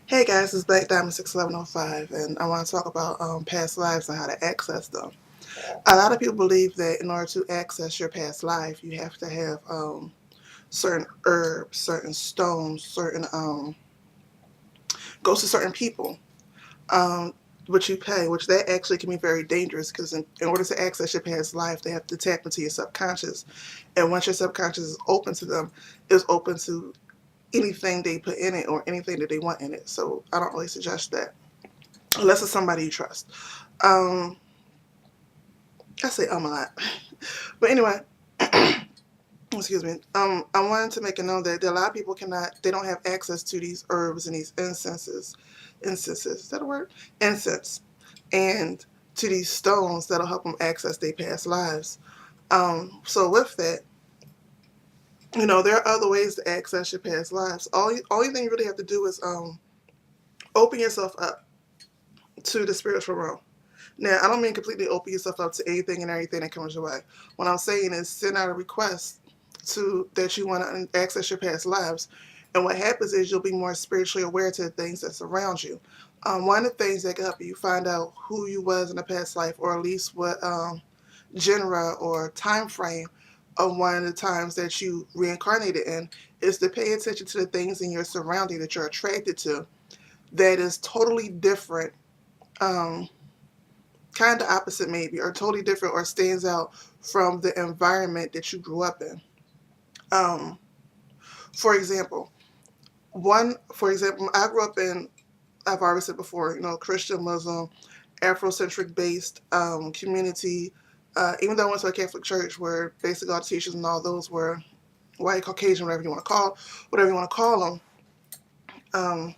Hey guys, it's Black Diamond 61105, and I want to talk about past lives and how to access them. A lot of people believe that in order to access your past life, you have to have certain herbs, certain stones, certain go to certain people, um, which you pay, which that actually can be very dangerous because in order to access your past life, they have to tap into your subconscious, and once your subconscious is open to them, it's open to anything they put in it or anything that they want in it. So I don't really suggest that unless it's somebody you trust. Um, I say a lot, but anyway, excuse me. I wanted to make a note that a lot of people they don't have access to these herbs and these incenses. Incenses, is that a word? Incense, and to these stones that'll help them access their past lives. So with that, there are other ways to access your past lives. Only thing you really have to do is open yourself up to the spiritual realm. Now, I don't mean completely open yourself up to anything and everything that comes your way. What I'm saying is send out a request to that you want to access your past lives. And what happens is you'll be more spiritually aware to the things that surround you. One of the things that can help you find out who you was in a past life, or at least what genre or time frame of one of the times that you reincarnated in, is to pay attention to the things in your surrounding that you're attracted to that is totally different. Um, Kind of opposite maybe, or totally different, or stands out from the environment that you grew up in. Um, for example, I grew up in, I've already said before, Christian, Muslim, Afrocentric based community. Even though I went to a Catholic church where basically all the teachers and all those were white, Caucasian, whatever you want to call them. Um,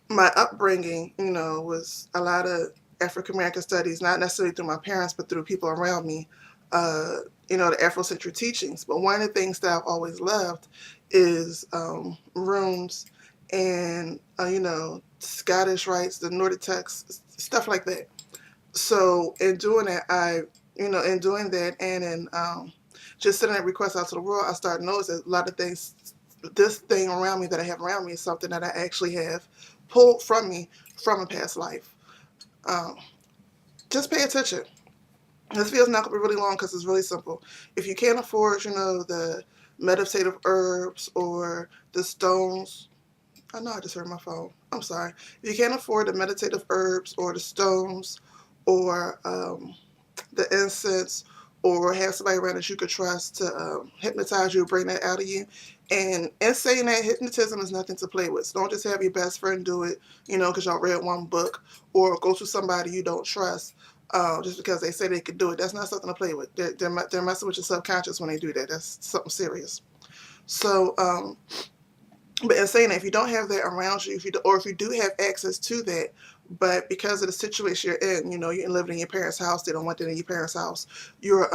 my upbringing, was a lot of African American studies, not necessarily through my parents, but through people around me. The Afrocentric teachings. But one of the things that I've always loved is rooms and Scottish rites, the Nordic texts, stuff like that. So in doing that, in doing that, and in just sending that request out to the world, I started to notice that a lot of things, this thing around me that I have around me is something that I actually have pulled from me from a past life. Um, just pay attention. This video's not going to be really long because it's really simple. If you can't afford, the meditative herbs or the stones, I know I just heard my phone. I'm sorry. If you can't afford the meditative herbs or the stones or the incense, or have somebody around that you could trust to hypnotize you or bring that out of you. And in saying that, hypnotism is nothing to play with. So don't just have your best friend do it, because y'all read one book, or go to somebody you don't trust just because they say they could do it. That's not something to play with. They're messing with your subconscious when they do that. That's something serious. So, but in saying that, if you don't have that around you, if you do have access to that, but because of the situation you're in, you're living in your parents' house, they don't want that in your parents' house. You're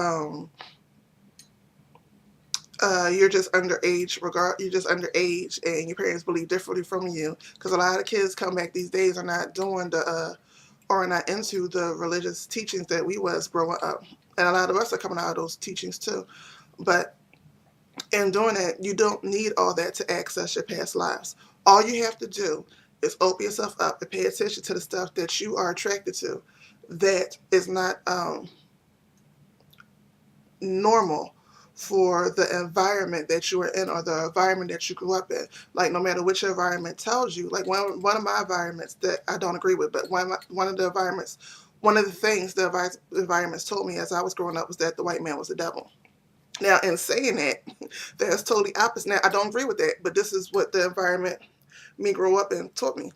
you're just underage. You're just underage, and your parents believe differently from you. Because a lot of kids come back these days are not doing or are not into the religious teachings that we was growing up, and a lot of us are coming out of those teachings too. But in doing that, you don't need all that to access your past lives. All you have to do is open yourself up and pay attention to the stuff that you are attracted to that is not normal for the environment that you are in, or the environment that you grew up in. Like, no matter which environment tells you, like one of my environments that I don't agree with, but one of the things the environments told me as I was growing up was that the white man was the devil. Now, in saying that, that's totally opposite. Now, I don't agree with that, but this is what the environment me grow up in taught me.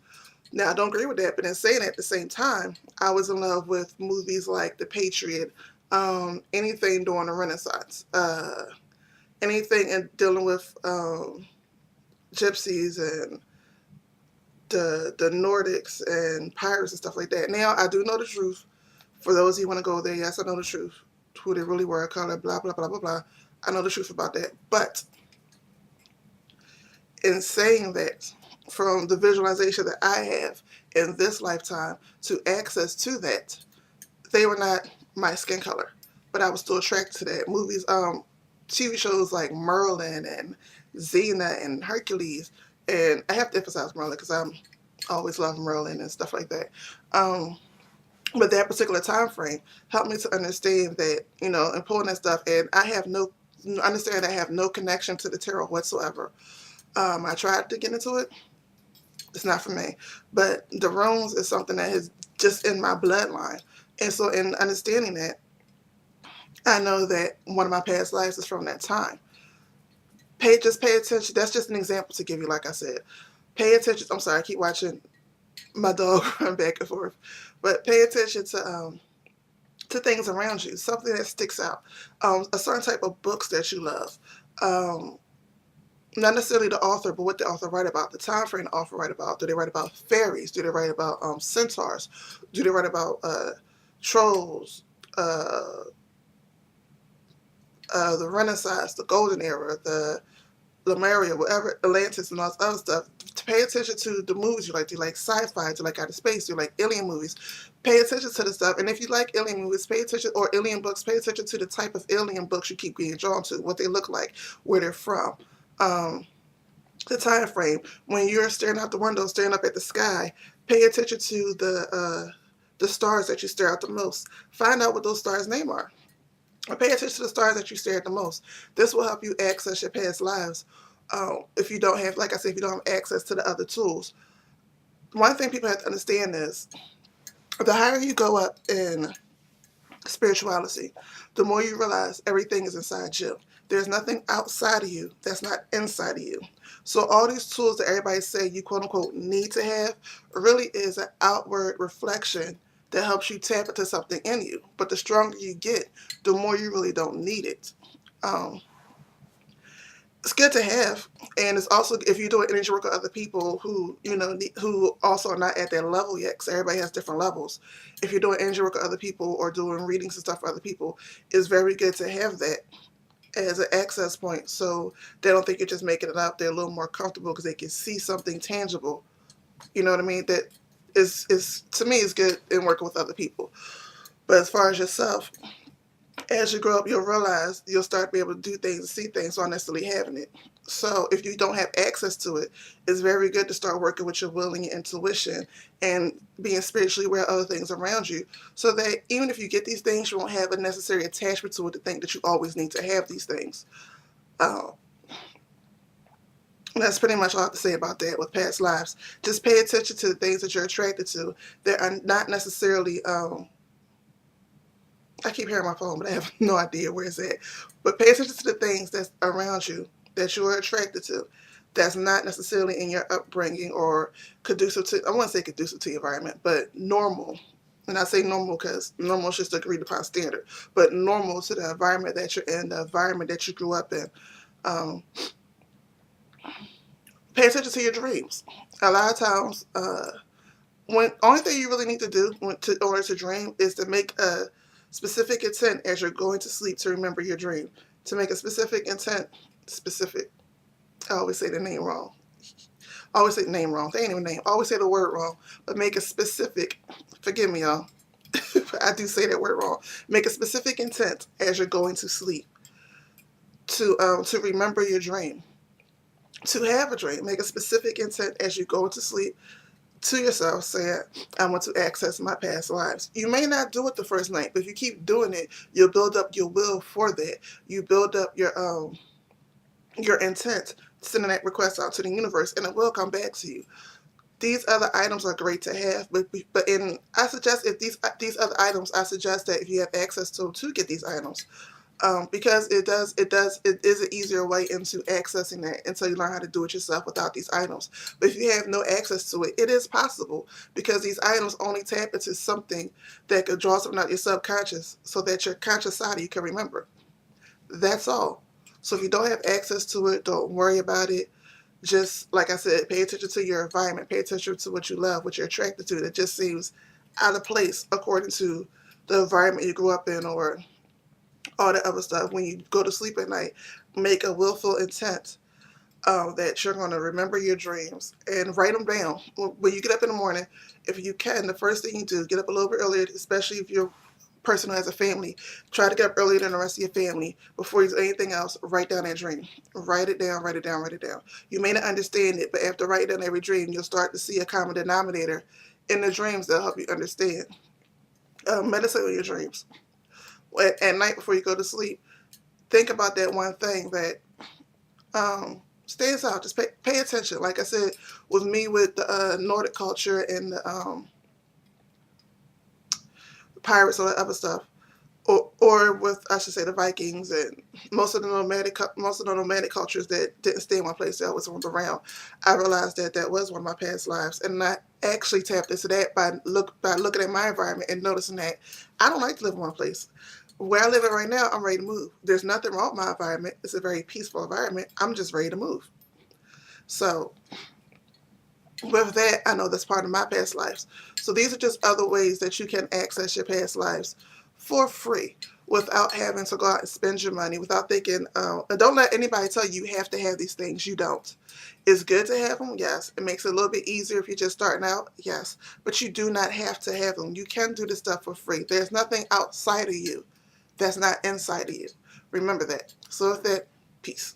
Now, I don't agree with that, but in saying that, at the same time, I was in love with movies like The Patriot, anything during the Renaissance, anything in dealing with gypsies and the Nordics and pirates and stuff like that. Now, I do know the truth. For those who want to go there, yes, I know the truth. Who they really were, color, blah, blah, blah, blah, blah. I know the truth about that. But in saying that, from the visualization that I have in this lifetime to access to that, they were not my skin color, but I was still attracted to that. Movies, TV shows like Merlin and Xena and Hercules, and I have to emphasize Merlin because always love Merlin and stuff like that. Um, but that particular time frame helped me to understand that, and pulling that stuff, and I have no understand I have no connection to the tarot whatsoever. I tried to get into it. It's not for me. But the runes is something that is just in my bloodline. And so in understanding that, I know that one of my past lives is from that time. Just pay attention. That's just an example to give you, like I said. Pay attention. I'm sorry, I keep watching my dog run back and forth. But pay attention to things around you, something that sticks out, a certain type of books that you love. Um, Not necessarily the author, but what the author write about, the time frame the author write about. Do they write about fairies? Do they write about centaurs? Do they write about trolls? Uh, the Renaissance, the Golden Era, the Lemuria, whatever, Atlantis, and all this other stuff. To pay attention to the movies you like. Do you like sci-fi? Do you like outer space? Do you like alien movies? Pay attention to the stuff. And if you like alien movies, pay attention, or alien books, pay attention to the type of alien books you keep being drawn to, what they look like, where they're from. Um, the time frame when you're staring out the window, staring up at the sky. Pay attention to the stars that you stare at the most. Find out what those stars' name are. Or pay attention to the stars that you stare at the most. This will help you access your past lives. If you don't have, like I said, if you don't have access to the other tools. One thing people have to understand is the higher you go up in spirituality, the more you realize everything is inside you. There's nothing outside of you that's not inside of you. So all these tools that everybody say you quote unquote need to have really is an outward reflection that helps you tap into something in you. But the stronger you get, the more you really don't need it. Um, it's good to have, and it's also if you do an energy work with other people who who also are not at that level yet, because everybody has different levels. If you're doing energy work with other people or doing readings and stuff for other people, it's very good to have that as an access point, so they don't think you're just making it up. They're a little more comfortable because they can see something tangible. You know what I mean? That is to me is good in working with other people. But as far as yourself, as you grow up, you'll realize you'll start to be able to do things and see things without necessarily having it. So if you don't have access to it, it's very good to start working with your will and your intuition and being spiritually aware of other things around you, so that even if you get these things, you won't have a necessary attachment to it to think that you always need to have these things. Uh, that's pretty much all I have to say about that with past lives. Just pay attention to the things that you're attracted to that are not necessarily I keep hearing my phone, but I have no idea where it's at. But pay attention to the things that's around you that you are attracted to. That's not necessarily in your upbringing or conducive to, I wouldn't say conducive to your environment, but normal. And I say normal because normal is just an agreed upon standard, but normal to the environment that you're in, the environment that you grew up in. Um, Pay attention to your dreams. A lot of times, when only thing you really need to do in order to dream is to make a specific intent as you're going to sleep to remember your dream. To make a specific intent, specific. I always say the name wrong. I always say the name wrong. They ain't even name. I always say the word wrong. But make a specific. Forgive me, y'all. I do say that word wrong. Make a specific intent as you're going to sleep to remember your dream. To have a dream, make a specific intent as you go to sleep to yourself saying, I want to access my past lives. You may not do it the first night, but if you keep doing it, you'll build up your will for that. You build up your intent, sending that request out to the universe, and it will come back to you. These other items are great to have, I suggest if these other items, I suggest that if you have access to get these items, because it is an easier way into accessing that until you learn how to do it yourself without these items. But if you have no access to it, it is possible, because these items only tap into something that could draw something out your subconscious so that your conscious side of you can remember. That's all. So if you don't have access to it, don't worry about it. Just like I said, pay attention to your environment, pay attention to what you love, what you're attracted to. That just seems out of place according to the environment you grew up in or all that other stuff. When you go to sleep at night, make a willful intent that you're going to remember your dreams and write them down. When you get up in the morning, if you can, the first thing you do, get up a little bit earlier, especially if you're person who has a family, try to get up earlier than the rest of your family. Before you do anything else, write down that dream. Write it down, write it down, write it down. You may not understand it, but after writing down every dream, you'll start to see a common denominator in the dreams that'll help you understand. Meditate on your dreams. At night before you go to sleep, think about that one thing that stands out. Just pay attention. Like I said, with me with the Nordic culture and the pirates or the other stuff, or with, I should say, the Vikings and most of the nomadic cultures that didn't stay in one place, that was around. I realized that that was one of my past lives, and I actually tapped into that by looking at my environment and noticing that I don't like to live in one place. Where I live in right now, I'm ready to move. There's nothing wrong with my environment. It's a very peaceful environment. I'm just ready to move. So with that, I know that's part of my past lives. So these are just other ways that you can access your past lives for free without having to go out and spend your money, without thinking, and don't let anybody tell you you have to have these things. You don't. It's good to have them, yes. It makes it a little bit easier if you're just starting out, yes. But you do not have to have them. You can do this stuff for free. There's nothing outside of you that's not inside of you. Remember that. So with that, peace.